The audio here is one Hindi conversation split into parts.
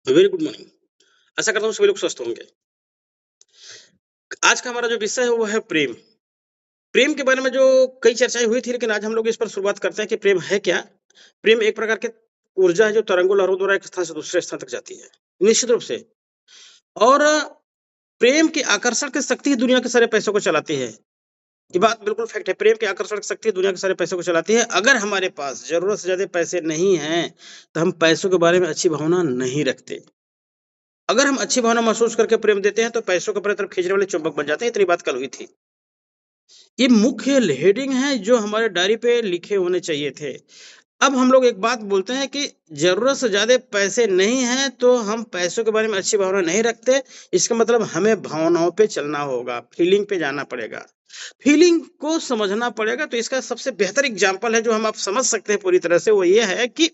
Very good morning. आशा करता हूँ सभी लोग स्वस्थ होंगे। आज का हमारा जो विषय है वो है प्रेम। प्रेम के बारे में जो कई चर्चाएँ हुई थी, लेकिन आज हम लोग इस पर शुरुआत करते हैं कि प्रेम है क्या? प्रेम एक प्रकार की ऊर्जा है जो तरंगों, लहरों द्वारा एक स्थान से दूसरे स्थान तक जाती है। निश्चित रूप से। और प्रेम की आकर्षण की शक्ति ही दुनिया के सारे पैसों को चलाती है। ये बात बिल्कुल फैक्ट है। प्रेम की आकर्षण की शक्ति दुनिया के सारे पैसों को चलाती है। अगर हमारे पास ज़रूरत से ज़्यादा पैसे नहीं हैं, तो हम पैसों के बारे में अच्छी भावना नहीं रखते। अगर हम अच्छी भावना महसूस करके प्रेम देते हैं, तो पैसों को अपनी तरफ खींचने वाले चुंबक बन जाते हैं। इतनी बात कल हुई थी। ये मुख्य हेडिंग है जो हमारे डायरी पे लिखे होने चाहिए थे। अब हम लोग एक बात बोलते हैं कि ज़रूरत से ज़्यादा पैसे नहीं हैं, तो हम पैसों के बारे में अच्छी भावना नहीं रखते। इसका मतलब हमें भावनाओं पे चलना होगा, फीलिंग पे जाना पड़ेगा। फीलिंग को समझना पड़ेगा, तो इसका सबसे बेहतर एग्ज़ाम्पल है जो हम आप समझ सकते हैं पूरी तरह से, वो ये है कि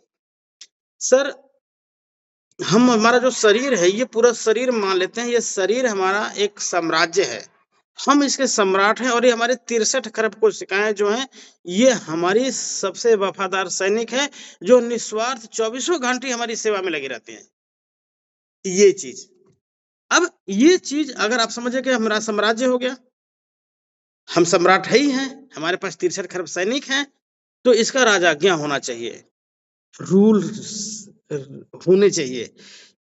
सर हम हमारा जो शरीर है, ये पूरा शरीर मान लेते हैं, ये शरीर हमारा एक साम्राज्य है। हम इसके सम्राट हैं और ये हमारे 63 खरब कोशिकाएँ जो हैं, ये हमारी सबसे वफ़ादार सैनिक हैं, जो निस्वार्थ चौबीसों घंटे हमारी सेवा में लगे रहते हैं। ये चीज़। अब ये चीज़ अगर आप समझे कि हमारा साम्राज्य हो गया, हम सम्राट है ही हैं, हमारे पास 63 खरब सैनिक हैं, तो इसका राजाज्ञा होना चाहिए, रूल्स होने चाहिए।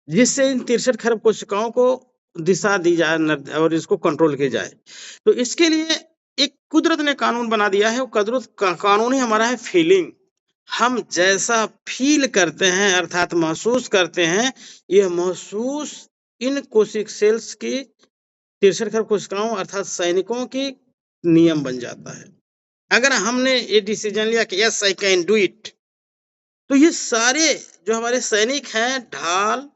जिससे इन 63 खरब कोशिकाओं को दिशा दी जाए और इसको कंट्रोल किया जाए। तो इसके लिए एक कुदरत ने कानून बना दिया है, वो कुदरत का कानून ही हमारा है फीलिंग। हम जैसा फ़ील करते हैं अर्थात महसूस करते हैं, ये महसूस इन कोशिक सेल्स की 63 खरब कोशिकाओं अर्थात सैनिकों की नियम बन जाता है। अगर हमने ये डिसीज़न लिया कि yes I can do it, तो ये सारे जो हमारे सैनिक हैं ढाल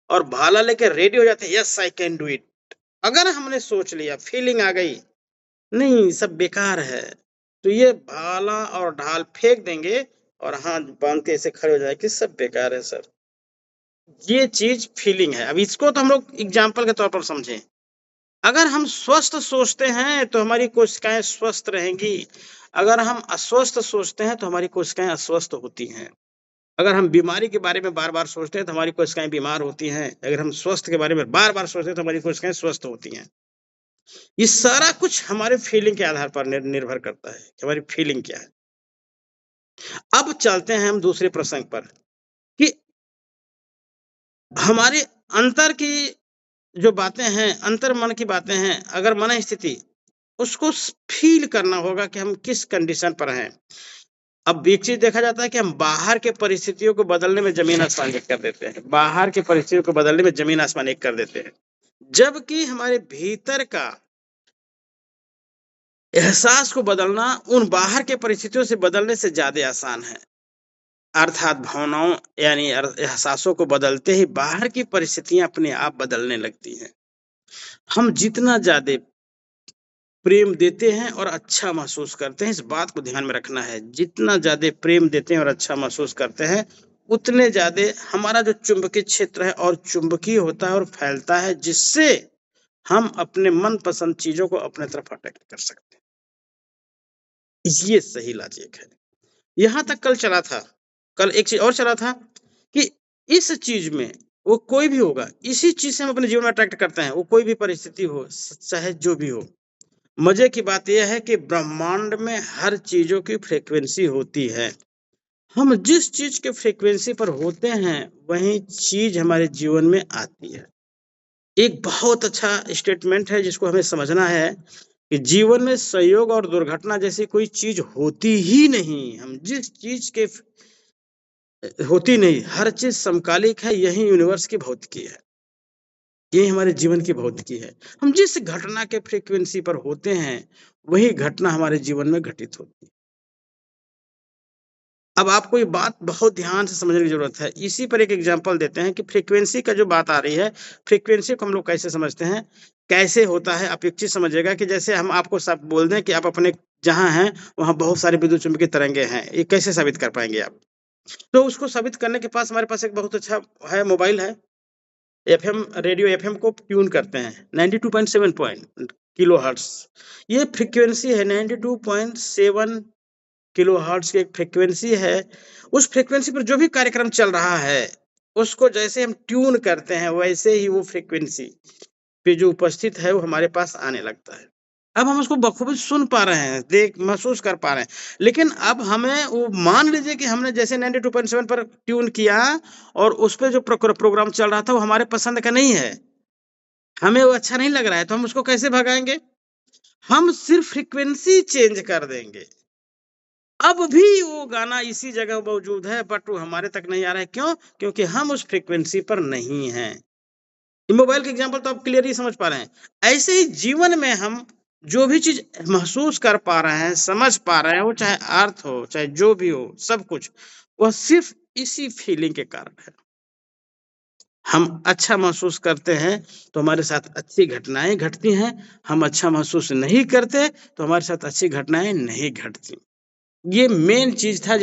और भाला लेके रेडी हो जाते हैं, yes I can do it. अगर हमने सोच लिया, फीलिंग आ गई, नहीं सब बेकार है, तो ये भाला और ढाल फेंक देंगे और हाथ बांध के ऐसे खड़े हो जाए कि सब बेकार है सर। ये चीज फीलिंग है। अब इसको तो हम लोग एग्जाम्पल के तौर पर समझें। अगर हम स्वस्थ सोचते हैं तो हमारी कोशिकाएं स्वस्थ रहेंगी। अगर हम अस्वस्थ सोचते हैं तो हमारी कोशिकाएं अस्वस्थ होती हैं। अगर हम बीमारी के बारे में बार-बार सोचते हैं तो हमारी कोशिकाएँ बीमार होती हैं। अगर हम स्वस्थ के बारे में बार-बार सोचते हैं तो हमारी कोशिकाएँ स्वस्थ होती हैं। ये सारा कुछ हमारे फीलिंग के आधार पर निर्भर करता है कि हमारी फीलिंग क्या है। अब चलते हैं हम दूसरे प्रसंग पर कि हमारे अंतर की जो बातें हैं, अंतर्मन की बातें हैं, अगर मन स्थिति उसको फ़ील करना होगा कि हम किस कंडीशन पर हैं। अब एक चीज़ देखा जाता है कि हम बाहर के परिस्थितियों को बदलने में ज़मीन-आसमान एक कर देते हैं। बाहर की परिस्थितियों को बदलने में ज़मीन-आसमान एक कर देते हैं। जबकि हमारे भीतर का एहसास को बदलना उन बाहर के परिस्थितियों से बदलने से ज़्यादा आसान है। अर्थात भावनाओं यानी एहसासों को बदलते ही बाहर की परिस्थितियाँ अपने आप बदलने लगती हैं। हम जितना ज़्यादा प्रेम देते हैं और अच्छा महसूस करते हैं, इस बात को ध्यान में रखना है। जितना ज़्यादा प्रेम देते हैं और अच्छा महसूस करते हैं, उतने ज़्यादा हमारा जो चुंबकीय क्षेत्र है और चुंबकीय होता है और फैलता है, जिससे हम अपने मनपसंद चीज़ों को अपने तरफ अट्रैक्ट कर सकते हैं। ये सही लॉजिक है। यहाँ तक कल चला था, कल एक चीज़ और चला था कि इस चीज़ में वो कोई भी होगा, इसी चीज़ से हम अपने जीवन में अट्रैक्ट करते हैं, वो कोई भी परिस्थिति हो, चाहे जो भी हो। मज़े की बात यह है कि ब्रह्मांड में हर चीज़ों की फ्रीक्वेंसी होती है। हम जिस चीज़ के फ्रीक्वेंसी पर होते हैं, वही चीज़ हमारे जीवन में आती है। एक बहुत अच्छा स्टेटमेंट है जिसको हमें समझना है कि जीवन में संयोग और दुर्घटना जैसी कोई चीज़ होती ही नहीं। हम जिस चीज़ के होती नहीं, हर चीज़ समकालिक है, यही यूनिवर्स की भौतिकी है। ये हमारे जीवन की भौतिकी है। हम जिस घटना के फ्रीक्वेंसी पर होते हैं, वही घटना हमारे जीवन में घटित होती है। अब आपको ये बात बहुत ध्यान से समझने की ज़रूरत है। इसी पर एक एग्ज़ाम्पल देते हैं कि फ्रीक्वेंसी का जो बात आ रही है, फ्रीक्वेंसी को हम लोग कैसे समझते हैं? कैसे होता है? आप एक चीज़ समझिएगा कि जैसे हम आपको सब बोल दें कि आप अपने जहाँ हैं, वहाँ बहुत सारे विद्युत चुम्बकीय तरंगे हैं। ये कैसे साबित कर पाएँगे आप? तो उसको साबित करने के पास हमारे पास एक बहुत अच्छा है मोबाइल है। एफएम रेडियो एफएम को ट्यून करते हैं 92.7 किलोहर्ट्ज़। ये फ्रीक्वेंसी है 92.7 किलोहर्ट्ज़ की एक फ्रीक्वेंसी है। उस फ्रीक्वेंसी पर जो भी कार्यक्रम चल रहा है, उसको जैसे हम ट्यून करते हैं वैसे ही वो फ्रीक्वेंसी पे जो उपस्थित है वो हमारे पास आने लगता है। अब हम उसको बखूबी सुन पा रहे हैं, महसूस कर पा रहे हैं। लेकिन अब हमें वो मान लीजिए कि हमने जैसे 92.7 पर ट्यून किया और उस पे जो प्रोग्राम चल रहा था वो हमारे पसंद का नहीं है। हमें वो अच्छा नहीं लग रहा है, तो हम उसको कैसे भगाएँगे? हम सिर्फ फ्रीक्वेंसी चेंज कर देंगे। अब भी वो गाना इसी जगह मौजूद है बट वो हमारे तक नहीं आ रहा है, क्यों? क्योंकि हम उस फ्रीक्वेंसी पर नहीं हैं। मोबाइल के एग्जांपल तो आप क्लियरली समझ पा रहे हैं। ऐसे ही जीवन में हम जो भी चीज़ महसूस कर पा रहे हैं, समझ पा रहे हैं, वो चाहे अर्थ हो, चाहे जो भी हो, सब कुछ, वह सिर्फ इसी फीलिंग के कारण है। हम अच्छा महसूस करते हैं, तो हमारे साथ अच्छी घटनाएँ घटती हैं, हम अच्छा महसूस नहीं करते, तो हमारे साथ अच्छी घटनाएँ नहीं घटती। ये मेन चीज़ था।